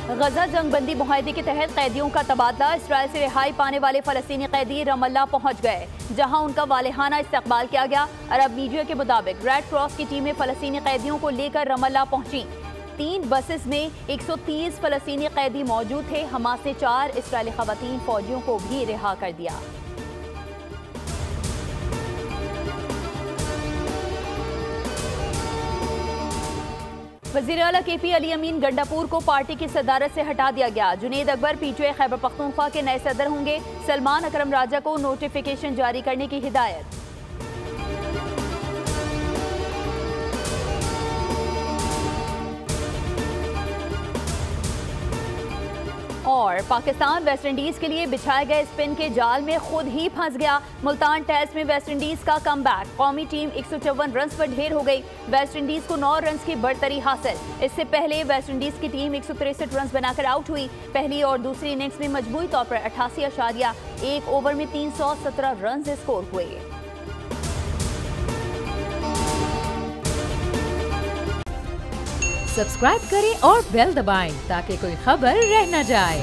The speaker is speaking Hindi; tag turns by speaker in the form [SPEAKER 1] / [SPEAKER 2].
[SPEAKER 1] गजा जंगबंदी मुआहदे के तहत कैदियों का तबादला। इसराइल से रिहाई पाने वाले फलस्तीनी कैदी रमल्ला पहुंच गए, जहां उनका वालेहाना इस्तकबाल किया गया। अरब मीडिया के मुताबिक रेड क्रॉस की टीमें फलस्तीनी कैदियों को लेकर रमल्ला पहुंची। 3 बसेस में 130 फलस्तीनी कैदी मौजूद थे। हमास ने 4 इस्राएली खवातीन फौजियों को भी रिहा कर दिया। वज़ीर आला KP अली अमीन गंडापुर को पार्टी की सदारत से हटा दिया गया। जुनेद अकबर PTI खैबर पख्तूनख्वा के नए सदर होंगे। सलमान अकरम राजा को नोटिफिकेशन जारी करने की हिदायत। और पाकिस्तान वेस्टइंडीज के लिए बिछाए गए स्पिन के जाल में खुद ही फंस गया। मुल्तान टेस्ट में वेस्टइंडीज का कमबैक। कौमी टीम 154 रन पर ढेर हो गई। वेस्टइंडीज को 9 रन की बढ़तरी हासिल। इससे पहले वेस्टइंडीज की टीम 163 रन बनाकर आउट हुई। पहली और दूसरी इनिंग्स में मजमूई तौर पर 88.1 ओवर में 317 रन स्कोर हुए।
[SPEAKER 2] सब्सक्राइब करें और बेल दबाएं ताकि कोई खबर रह न जाए।